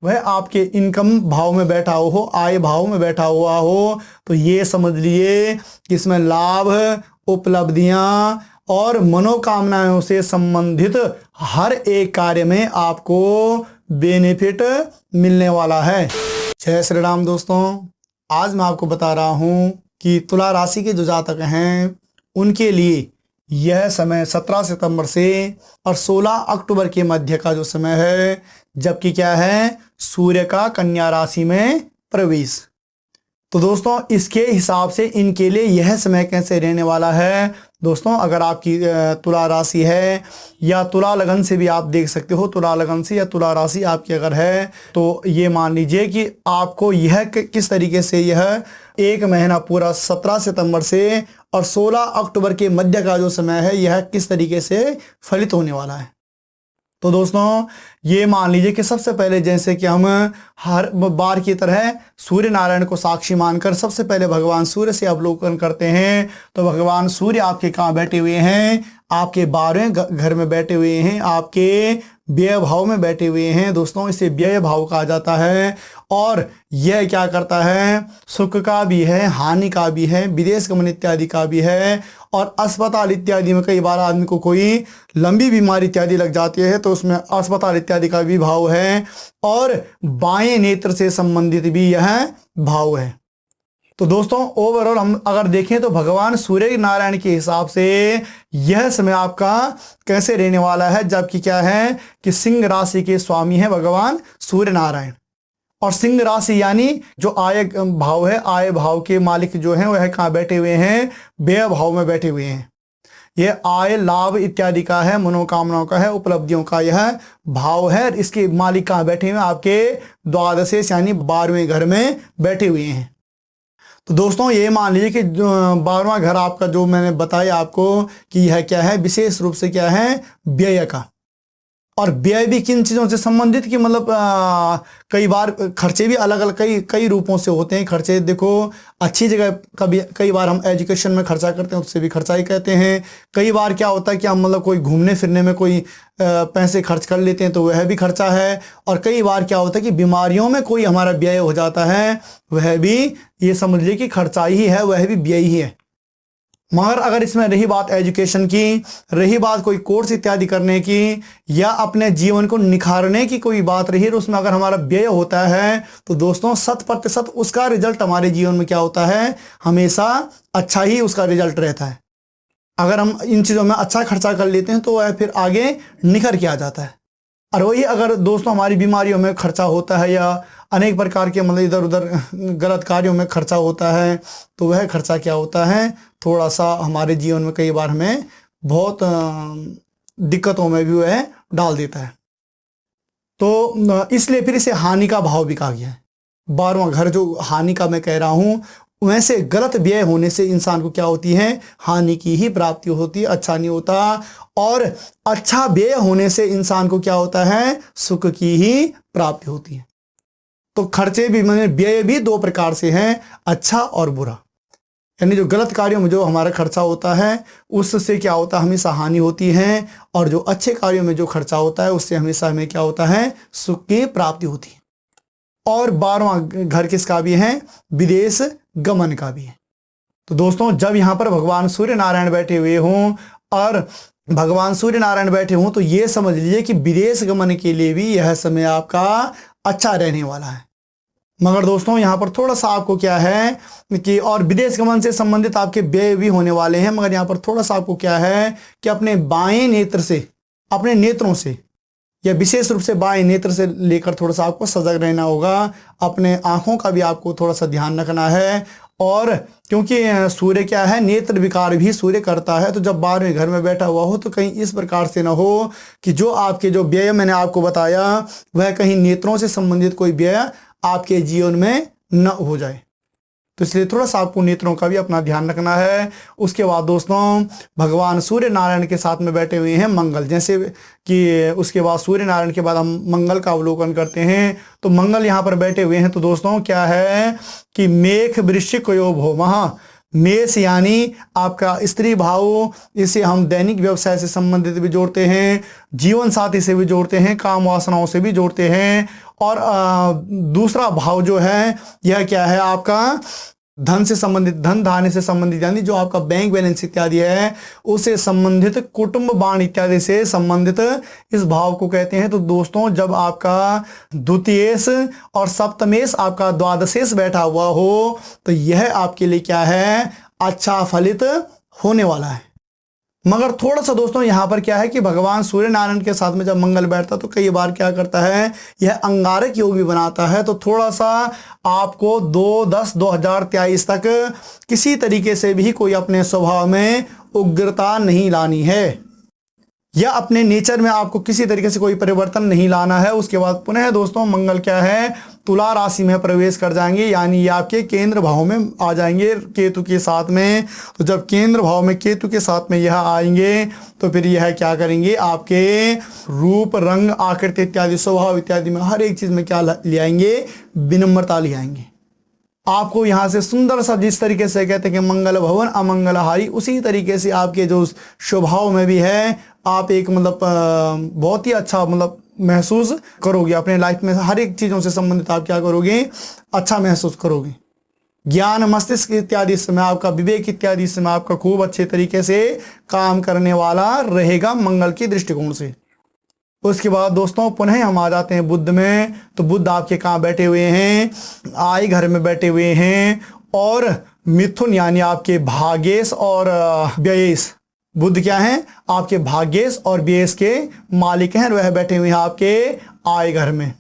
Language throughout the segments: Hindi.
वह आपके इनकम भाव में बैठा हो, आय भाव में बैठा हुआ हो, तो ये समझ लिए कि इसमें लाभ, उपलब्धियां और मनोकामनाओं से संबंधित हर एक कार्य में आपको बेनिफिट मिलने वाला है। जय श्री राम दोस्तों, आज मैं आपको बता रहा हूं कि तुला राशि के जो जातक हैं उनके लिए यह समय 17 सितंबर से और 16 अक्टूबर के मध्य का जो समय है, जबकि क्या है, सूर्य का कन्या राशि में प्रवेश। तो दोस्तों इसके हिसाब से इनके लिए यह समय कैसे रहने वाला है। दोस्तों अगर आपकी तुला राशि है या तुला लगन से भी आप देख सकते हो, तुला लगन से या तुला राशि आपकी अगर है तो ये मान लीजिए कि आपको यह किस तरीके से यह एक महीना पूरा 17 सितंबर से और 16 अक्टूबर के मध्य का जो समय है यह किस तरीके से फलित होने वाला है। तो दोस्तों ये मान लीजिए कि सबसे पहले जैसे कि हम हर बार की तरह सूर्य नारायण को साक्षी मानकर सबसे पहले भगवान सूर्य से अवलोकन करते हैं। तो भगवान सूर्य आपके कहाँ बैठे हुए हैं, आपके 12वें घर में बैठे हुए हैं, आपके व्यय भाव में बैठे हुए हैं। दोस्तों इसे व्यय भाव कहा जाता है और यह क्या करता है, सुख का भी है, हानि का भी है, विदेश गमन इत्यादि का भी है। और अस्पताल इत्यादि में कई बार आदमी को कोई लंबी बीमारी इत्यादि लग जाती है तो उसमें अस्पताल इत्यादि का भी भाव है और बाएं नेत्र से संबंधित भी यह भाव है। तो दोस्तों ओवरऑल हम अगर देखें तो भगवान सूर्य नारायण के हिसाब से यह समय आपका कैसे रहने वाला है, जबकि क्या है कि सिंह राशि के स्वामी है भगवान सूर्य नारायण। और सिंह राशि यानी जो आय भाव है, आय भाव के मालिक जो हैं वह कहाँ बैठे हुए हैं, व्यय भाव में बैठे हुए हैं। यह आय, लाभ इत्यादि का है, मनोकामनाओं का है, उपलब्धियों का यह भाव है। इसके मालिक कहाँ बैठे हुए हैं, आपके द्वादशेश यानी 12वें घर में बैठे हुए हैं। तो दोस्तों ये मान लीजिए कि 12वां घर आपका जो मैंने बताया आपको कि यह क्या है, विशेष रूप से क्या है, व्यय का। और व्यय भी किन चीज़ों से संबंधित कि मतलब कई बार खर्चे भी अलग अलग कई रूपों से होते हैं। खर्चे देखो अच्छी जगह कभी कई बार हम एजुकेशन में खर्चा करते हैं, उससे भी खर्चा ही कहते हैं। कई बार क्या होता है कि हम मतलब कोई घूमने फिरने में कोई पैसे खर्च कर लेते हैं तो वह भी खर्चा है। और कई बार क्या होता है कि बीमारियों में कोई हमारा व्यय हो जाता है, वह भी ये समझ लीजिए कि खर्चा ही है, वह भी व्यय ही है। मगर अगर इसमें रही बात एजुकेशन की, रही बात कोई कोर्स इत्यादि करने की या अपने जीवन को निखारने की कोई बात रही तो उसमें अगर हमारा व्यय होता है तो दोस्तों 100% उसका रिजल्ट हमारे जीवन में क्या होता है, हमेशा अच्छा ही उसका रिजल्ट रहता है। अगर हम इन चीज़ों में अच्छा खर्चा कर लेते हैं तो वह फिर आगे निखर के आ जाता है। और वही अगर दोस्तों हमारी बीमारियों में खर्चा होता है या अनेक प्रकार के मतलब इधर उधर गलत कार्यों में खर्चा होता है तो वह खर्चा क्या होता है, थोड़ा सा हमारे जीवन में कई बार हमें बहुत दिक्कतों में भी वह डाल देता है। तो इसलिए फिर इसे हानि का भाव भी कहा गया है। 12वां घर जो हानि का मैं कह रहा हूँ, वैसे गलत व्यय होने से इंसान को क्या होती है, हानि की ही प्राप्ति होती है, अच्छा नहीं होता। और अच्छा व्यय होने से इंसान को क्या होता है, सुख की ही प्राप्ति होती है। तो खर्चे भी मतलब व्यय भी दो प्रकार से हैं, अच्छा और बुरा। यानी जो गलत कार्यों में जो हमारा खर्चा होता है उससे क्या होता है, हमेशा हानि होती है। और जो अच्छे कार्यों में जो खर्चा होता है उससे हमेशा हमें क्या होता है, सुख की प्राप्ति होती है। और 12वां घर किसका भी है, विदेश गमन का भी है। तो दोस्तों जब यहाँ पर भगवान सूर्य नारायण बैठे हुए हों और भगवान सूर्य नारायण बैठे हों तो ये समझ लीजिए कि विदेश गमन के लिए भी यह समय आपका अच्छा रहने वाला है। मगर दोस्तों यहाँ पर थोड़ा सा आपको क्या है कि और विदेश गमन से संबंधित आपके व्यय भी होने वाले हैं। मगर यहाँ पर थोड़ा सा आपको क्या है कि अपने बाएं नेत्र से, अपने नेत्रों से या विशेष रूप से बाएं नेत्र से लेकर थोड़ा सा आपको सजग रहना होगा। अपने आंखों का भी आपको थोड़ा सा ध्यान रखना है। और क्योंकि सूर्य क्या है, नेत्र विकार भी सूर्य करता है। तो जब 12वें घर में बैठा हुआ हो तो कहीं इस प्रकार से ना हो कि जो आपके जो व्यय मैंने आपको बताया वह कहीं नेत्रों से संबंधित कोई व्यय आपके जीवन में न हो जाए। तो इसलिए थोड़ा सा आपको नेत्रों का भी अपना ध्यान रखना है। उसके बाद दोस्तों भगवान सूर्य नारायण के साथ में बैठे हुए हैं मंगल। जैसे कि उसके बाद सूर्य नारायण के बाद हम मंगल का अवलोकन करते हैं तो मंगल यहाँ पर बैठे हुए हैं। तो दोस्तों क्या है कि मेष वृश्चिक योग हो, वहाँ मेष यानी आपका स्त्री भाव, इसे हम दैनिक व्यवसाय से संबंधित भी जोड़ते हैं, जीवन साथी से भी जोड़ते हैं, काम वासनाओं से भी जोड़ते हैं। और दूसरा भाव जो है यह क्या है आपका धन से संबंधित, धन धान्य से संबंधित, यानी जो आपका बैंक बैलेंस इत्यादि है उससे संबंधित, कुटुंब बाण इत्यादि से संबंधित इस भाव को कहते हैं। तो दोस्तों जब आपका द्वितीयेश और सप्तमेश आपका द्वादशेश बैठा हुआ हो तो यह आपके लिए क्या है, अच्छा फलित होने वाला है। मगर थोड़ा सा दोस्तों यहाँ पर क्या है कि भगवान सूर्य नारायण के साथ में जब मंगल बैठता तो कई बार क्या करता है, यह अंगारक योग भी बनाता है। तो थोड़ा सा आपको 2/10/2023 तक किसी तरीके से भी कोई अपने स्वभाव में उग्रता नहीं लानी है, या अपने नेचर में आपको किसी तरीके से कोई परिवर्तन नहीं लाना है। उसके बाद पुनः दोस्तों मंगल क्या है, तुला राशि में प्रवेश कर जाएंगे, यानी ये आपके केंद्र भाव में आ जाएंगे केतु के साथ में। तो जब केंद्र भाव में केतु के साथ में यह आएंगे तो फिर यह क्या करेंगे, आपके रूप, रंग, आकृति इत्यादि, स्वभाव इत्यादि में हर एक चीज में क्या ले आएंगे, विनम्रता ले आएंगे। आपको यहाँ से सुंदर सा, जिस तरीके से कहते हैं कि मंगल भवन अमंगलहारी, उसी तरीके से आपके जो स्वभाव में भी है आप एक मतलब बहुत ही अच्छा मतलब महसूस करोगे अपने लाइफ में। हर एक चीज़ों से संबंधित आप क्या करोगे, अच्छा महसूस करोगे। ज्ञान, मस्तिष्क इत्यादि समय आपका, विवेक इत्यादि समय आपका खूब अच्छे तरीके से काम करने वाला रहेगा मंगल के दृष्टिकोण से। उसके बाद दोस्तों पुनः हम आ जाते हैं बुध में। तो बुध आपके कहाँ बैठे हुए हैं, आय घर में बैठे हुए हैं, और मिथुन यानी आपके भाग्येश और व्ययेश, बुध क्या है आपके भाग्येश और व्ययेश के मालिक हैं, वह बैठे हुए हैं आपके आय घर में।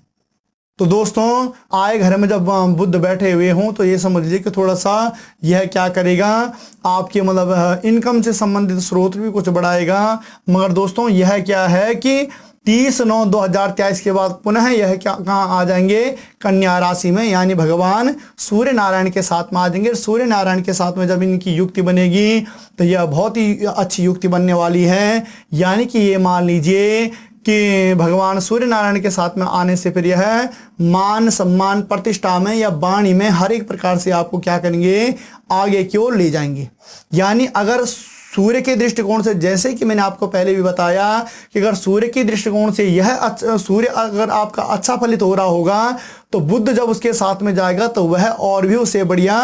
तो दोस्तों आय घर में जब बुध बैठे हुए हों तो ये समझ लीजिए कि थोड़ा सा यह क्या करेगा, आपके मतलब इनकम से संबंधित स्रोत भी कुछ बढ़ाएगा। मगर दोस्तों यह क्या है कि 30/9/2023 के बाद पुनः यह क्या कहाँ आ जाएंगे, कन्या राशि में, यानी भगवान सूर्य नारायण के साथ में आ जाएंगे। सूर्य नारायण के साथ में जब इनकी युक्ति बनेगी तो यह बहुत ही अच्छी युक्ति बनने वाली है। यानी कि ये मान लीजिए कि भगवान सूर्य नारायण के साथ में आने से फिर यह मान, सम्मान, प्रतिष्ठा में या वाणी में हर एक प्रकार से आपको क्या करेंगे, आगे की ओर ले जाएंगे। यानी अगर सूर्य के दृष्टिकोण से, जैसे कि मैंने आपको पहले भी बताया कि अगर सूर्य के दृष्टिकोण से यह सूर्य अगर आपका अच्छा फलित हो रहा होगा तो बुध जब उसके साथ में जाएगा तो वह और भी उसे बढ़िया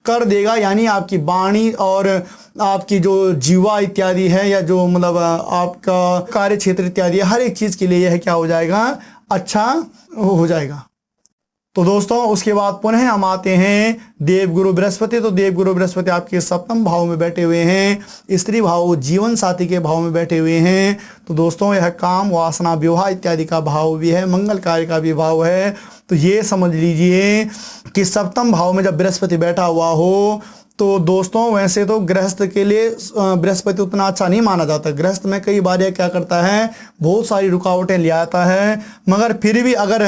कर देगा। यानी आपकी वाणी और आपकी जो जीवा इत्यादि है, या जो मतलब आपका कार्य क्षेत्र इत्यादि, हर एक चीज के लिए यह क्या हो जाएगा, अच्छा हो जाएगा। तो दोस्तों उसके बाद पुनः हम आते हैं देवगुरु बृहस्पति। तो देवगुरु बृहस्पति आपके सप्तम भाव में बैठे हुए हैं, स्त्री भाव, जीवन साथी के भाव में बैठे हुए हैं। तो दोस्तों यह काम, वासना, विवाह इत्यादि का भाव भी है, मंगल कार्य का भी भाव है। तो ये समझ लीजिए कि सप्तम भाव में जब बृहस्पति बैठा हुआ हो तो दोस्तों वैसे तो गृहस्थ के लिए बृहस्पति उतना अच्छा नहीं माना जाता। गृहस्थ में कई बार यह क्या करता है, बहुत सारी रुकावटें ले आता है। मगर फिर भी अगर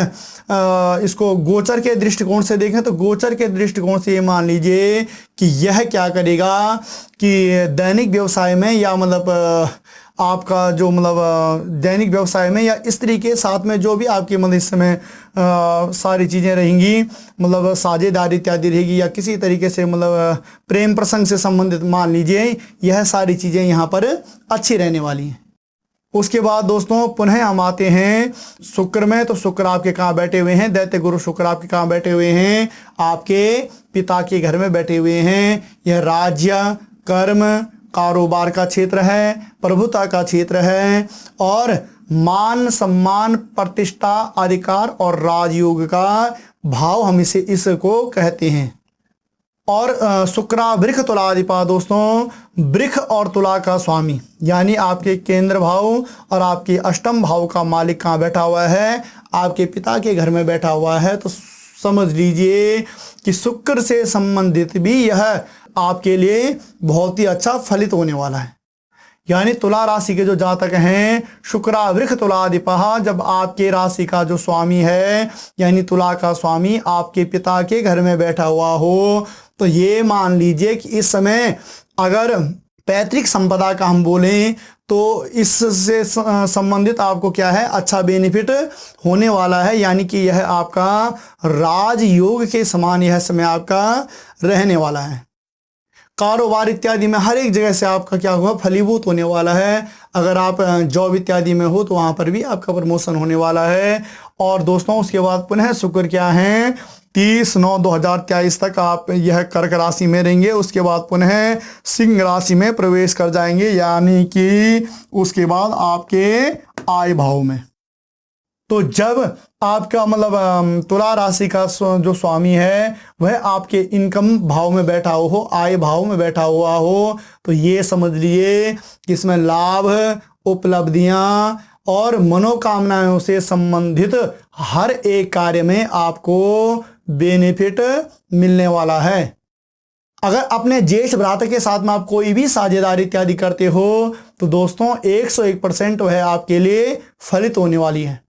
इसको गोचर के दृष्टिकोण से देखें तो गोचर के दृष्टिकोण से ये मान लीजिए कि यह क्या करेगा कि दैनिक व्यवसाय में, या मतलब आपका जो मतलब दैनिक व्यवसाय में या स्त्री के साथ में जो भी आपकी मतलब इस समय सारी चीज़ें रहेंगी, मतलब साझेदारी इत्यादि रहेगी, या किसी तरीके से मतलब प्रेम प्रसंग से संबंधित मान लीजिए, यह सारी चीज़ें यहाँ पर अच्छी रहने वाली हैं। उसके बाद दोस्तों पुनः हम आते हैं शुक्र में। तो शुक्र आपके कहाँ बैठे हुए हैं, दैत्य गुरु शुक्र आपके कहाँ बैठे हुए हैं, आपके पिता के घर में बैठे हुए हैं। यह राज्य, कर्म, कारोबार का क्षेत्र है, प्रभुता का क्षेत्र है, और मान, सम्मान, प्रतिष्ठा, अधिकार और राजयोग का भाव हम इसको कहते हैं। और शुक्रा वृख तुलाधिपा, दोस्तों वृख और तुला का स्वामी, यानी आपके केंद्र भाव और आपके अष्टम भाव का मालिक कहाँ बैठा हुआ है, आपके पिता के घर में बैठा हुआ है। तो समझ लीजिए कि शुक्र से संबंधित भी यह आपके लिए बहुत ही अच्छा फलित होने वाला है। यानी तुला राशि के जो जातक हैं, शुक्रा वृख तुलाधिपा, जब आपके राशि का जो स्वामी है यानी तुला का स्वामी आपके पिता के घर में बैठा हुआ हो तो ये मान लीजिए कि इस समय अगर पैतृक संपदा का हम बोलें तो इससे संबंधित आपको क्या है, अच्छा बेनिफिट होने वाला है। यानी कि यह आपका राजयोग के समान यह समय आपका रहने वाला है। कारोबार इत्यादि में हर एक जगह से आपका क्या होगा, फलीभूत होने वाला है। अगर आप जॉब इत्यादि में हो तो वहाँ पर भी आपका प्रमोशन होने वाला है। और दोस्तों उसके बाद पुनः शुक्र क्या है, 30/9/2023 तक आप यह कर्क राशि में रहेंगे। उसके बाद पुनः सिंह राशि में प्रवेश कर जाएंगे, यानी कि उसके बाद आपके आय भाव में। तो जब आपका मतलब तुला राशि का जो स्वामी है वह आपके इनकम भाव में बैठा हो, आय भाव में बैठा हुआ हो, तो ये समझ लिए कि इसमें लाभ, उपलब्धियां और मनोकामनाओं से संबंधित हर एक कार्य में आपको बेनिफिट मिलने वाला है। अगर अपने ज्येष्ठ भ्राता के साथ में आप कोई भी साझेदारी इत्यादि करते हो तो दोस्तों 101% वह आपके लिए फलित होने वाली है।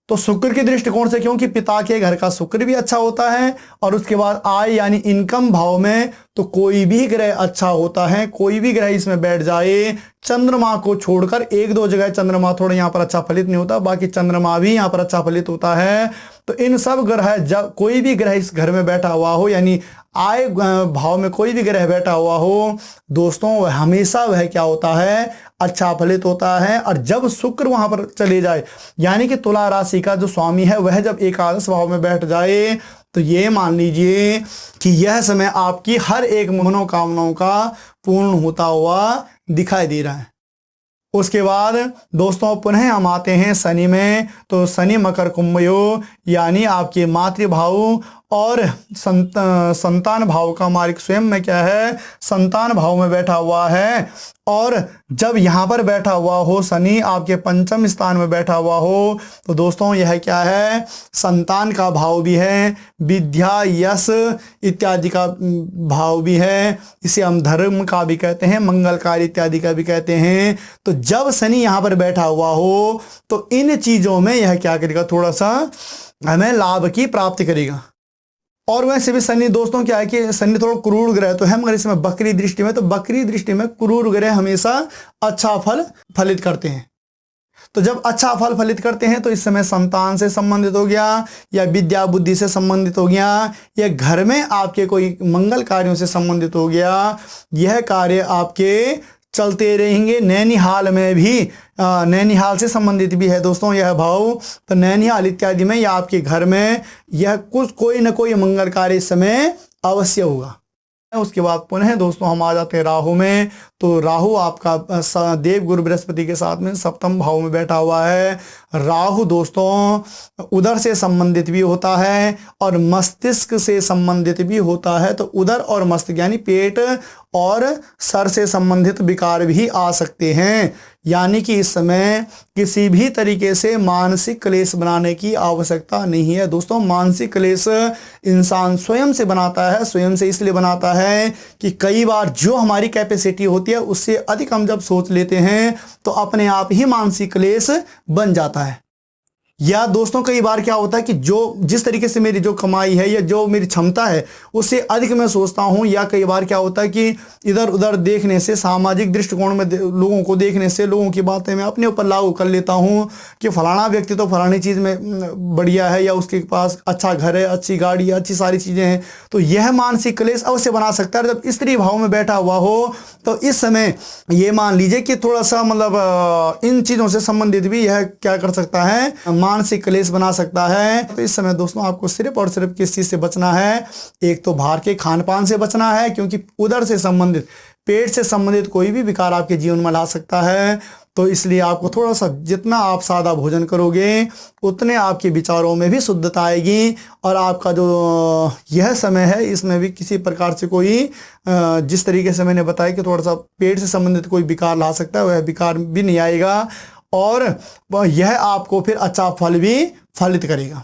तो शुक्र के दृष्टिकोण से, क्योंकि पिता के घर का शुक्र भी अच्छा होता है और उसके बाद आय यानी इनकम भाव में तो कोई भी ग्रह अच्छा होता है, कोई भी ग्रह इसमें बैठ जाए, चंद्रमा को छोड़कर एक दो जगह चंद्रमा थोड़ा यहाँ पर अच्छा फलित नहीं होता, बाकी चंद्रमा भी यहाँ पर अच्छा फलित होता है। तो इन सब ग्रह, जब कोई भी ग्रह इस घर में बैठा हुआ हो, यानी आय भाव में कोई भी ग्रह बैठा हुआ हो दोस्तों, वह हमेशा वह क्या होता है, अच्छा फलित होता है। और जब शुक्र वहां पर चले जाए, यानी कि तुला राशि का जो स्वामी है वह जब एकादश भाव में बैठ जाए, तो ये मान लीजिए कि यह समय आपकी हर एक मनोकामनाओं का पूर्ण होता हुआ दिखाई दे रहा है। उसके बाद दोस्तों पुनः हम आते हैं शनि में। तो शनि मकर कुंभ योग, यानी आपके मातृभाव और संतान भाव का मालिक स्वयं में क्या है, संतान भाव में बैठा हुआ है। और जब यहाँ पर बैठा हुआ हो शनि, आपके पंचम स्थान में बैठा हुआ हो, तो दोस्तों यह क्या है, संतान का भाव भी है, विद्या यश इत्यादि का भाव भी है। इसे हम धर्म का भी कहते हैं, मंगल कार्य इत्यादि का भी कहते हैं। तो जब शनि यहाँ पर बैठा हुआ हो तो इन चीजों में यह क्या करेगा, थोड़ा सा हमें लाभ की प्राप्ति करेगा। और वैसे भी शनि दोस्तों क्या है कि शनि थोड़ा क्रूर ग्रह तो है, मगर इसमें बकरी दृष्टि में, तो बकरी दृष्टि में क्रूर ग्रह हमेशा अच्छा फल फलित करते हैं। तो जब अच्छा फल फलित करते हैं तो इस समय संतान से संबंधित हो गया, या विद्या बुद्धि से संबंधित हो गया, या घर में आपके कोई मंगल कार्यों से संबंधित हो गया, यह कार्य आपके चलते रहेंगे। नैनीहाल में भी, नैनीहाल से संबंधित भी है दोस्तों यह भाव, तो नैनीहाल इत्यादि में या आपके घर में यह कुछ कोई ना कोई मंगल कार्य इस समय अवश्य होगा। उसके बाद पुनः दोस्तों हम आ जाते हैं राहु में। तो राहु आपका देव गुरु बृहस्पति के साथ में सप्तम भाव में बैठा हुआ है। राहु दोस्तों उदर से संबंधित भी होता है और मस्तिष्क से संबंधित भी होता है। तो उदर और मस्तिष्क यानी पेट और सर से संबंधित विकार भी आ सकते हैं, यानी कि इस समय किसी भी तरीके से मानसिक क्लेश बनाने की आवश्यकता नहीं है। दोस्तों मानसिक क्लेश इंसान स्वयं से बनाता है, स्वयं से इसलिए बनाता है कि कई बार जो हमारी कैपेसिटी होती है उससे अधिक हम जब सोच लेते हैं तो अपने आप ही मानसिक क्लेश बन जाता है। या दोस्तों कई बार क्या होता है कि जो जिस तरीके से मेरी जो कमाई है या जो मेरी क्षमता है उससे अधिक मैं सोचता हूं, या कई बार क्या होता है कि इधर उधर देखने से, सामाजिक दृष्टिकोण में लोगों को देखने से, लोगों की बातें मैं अपने ऊपर लागू कर लेता हूं कि फलाना व्यक्ति तो फलानी चीज़ में बढ़िया है, या उसके पास अच्छा घर है, अच्छी गाड़ी है, अच्छी सारी चीज़ें हैं। तो यह मानसिक क्लेश अवश्य बना सकता है। जब स्त्री भाव में बैठा हुआ हो तो इस समय ये मान लीजिए कि थोड़ा सा मतलब इन चीज़ों से संबंधित भी यह क्या कर सकता है, मानसिक क्लेश बना सकता है। तो इस समय दोस्तों आपको सिर्फ और सिर्फ किस चीज से बचना है, एक तो बाहर के खान पान से बचना है, क्योंकि उदर से संबंधित, पेट से संबंधित कोई भी विकार आपके जीवन में ला सकता है। तो इसलिए आपको थोड़ा सा, जितना आप सादा भोजन करोगे उतने आपके विचारों में भी शुद्धता आएगी, और आपका जो यह समय है इसमें भी किसी प्रकार से कोई, जिस तरीके से मैंने बताया कि थोड़ा सा पेट से संबंधित कोई विकार ला सकता है, वह विकार भी नहीं आएगा, और यह आपको फिर अच्छा फल भी फलित करेगा।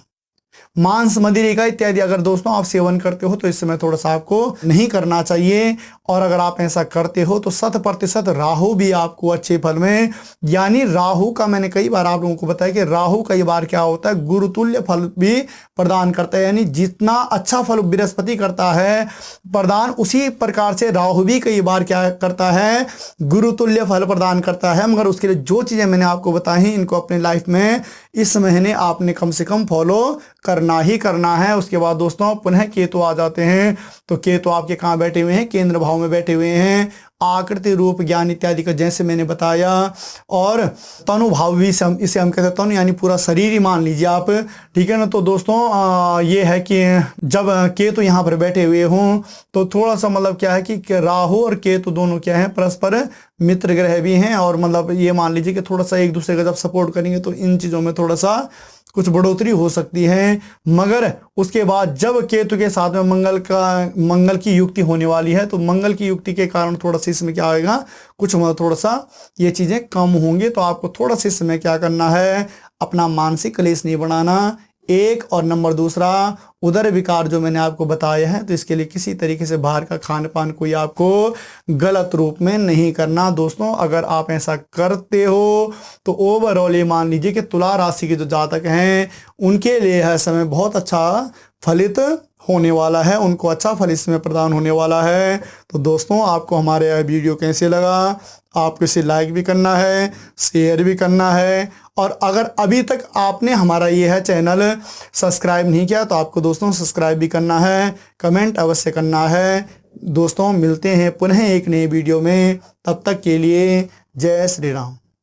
मांस मदिरे का इत्यादि अगर दोस्तों आप सेवन करते हो तो इस समय थोड़ा सा आपको नहीं करना चाहिए, और अगर आप ऐसा करते हो तो 100% राहु भी आपको अच्छे फल में, यानी राहु का मैंने कई बार आप लोगों को बताया कि राहु कई बार क्या होता है, गुरुतुल्य फल भी प्रदान करता है। यानी जितना अच्छा फल बृहस्पति करता है प्रदान, उसी प्रकार से राहु भी कई बार क्या करता है, गुरुतुल्य फल प्रदान करता है। मगर उसके लिए जो चीज़ें मैंने आपको बताई इनको अपने लाइफ में इस महीने आपने कम से कम फॉलो करना ही करना है। उसके बाद दोस्तों पुनः केतु आ जाते हैं। तो केतु आपके कहाँ बैठे हुए हैं? केंद्र भाव में बैठे हुए हैं। आकृति, रूप, ज्ञान इत्यादि का जैसे मैंने बताया। और तनु भाव भी इसे हम कहते हैं तनु, यानी पूरा शरीर ही मान लीजिए आप, ठीक है ना। तो दोस्तों ये है कि जब केतु यहाँ पर बैठे हुए हों तो थोड़ा सा मतलब क्या है कि राहु और केतु दोनों क्या है, परस्पर मित्र ग्रह भी हैं। और मतलब ये मान लीजिए कि थोड़ा सा एक दूसरे का जब सपोर्ट करेंगे तो इन चीज़ों में थोड़ा सा कुछ बढ़ोतरी हो सकती है। मगर उसके बाद जब केतु के साथ में मंगल की युक्ति होने वाली है, तो मंगल की युक्ति के कारण थोड़ा सा इसमें क्या होगा, कुछ थोड़ा सा ये चीज़ें कम होंगी। तो आपको थोड़ा सा इसमें क्या करना है, अपना मानसिक क्लेश नहीं बढ़ाना, एक। और नंबर दूसरा, उदर विकार जो मैंने आपको बताया है, तो इसके लिए किसी तरीके से बाहर का खान पान कोई आपको गलत रूप में नहीं करना। दोस्तों अगर आप ऐसा करते हो तो ओवरऑल ये मान लीजिए कि तुला राशि के जो जातक हैं उनके लिए यह समय बहुत अच्छा फलित होने वाला है, उनको अच्छा फल इसमें प्रदान होने वाला है। तो दोस्तों आपको हमारे यह वीडियो कैसे लगा, आपको इसे लाइक भी करना है, शेयर भी करना है। और अगर अभी तक आपने हमारा ये है चैनल सब्सक्राइब नहीं किया तो आपको दोस्तों सब्सक्राइब भी करना है, कमेंट अवश्य करना है। दोस्तों मिलते हैं पुनः एक नए वीडियो में, तब तक के लिए जय श्री राम।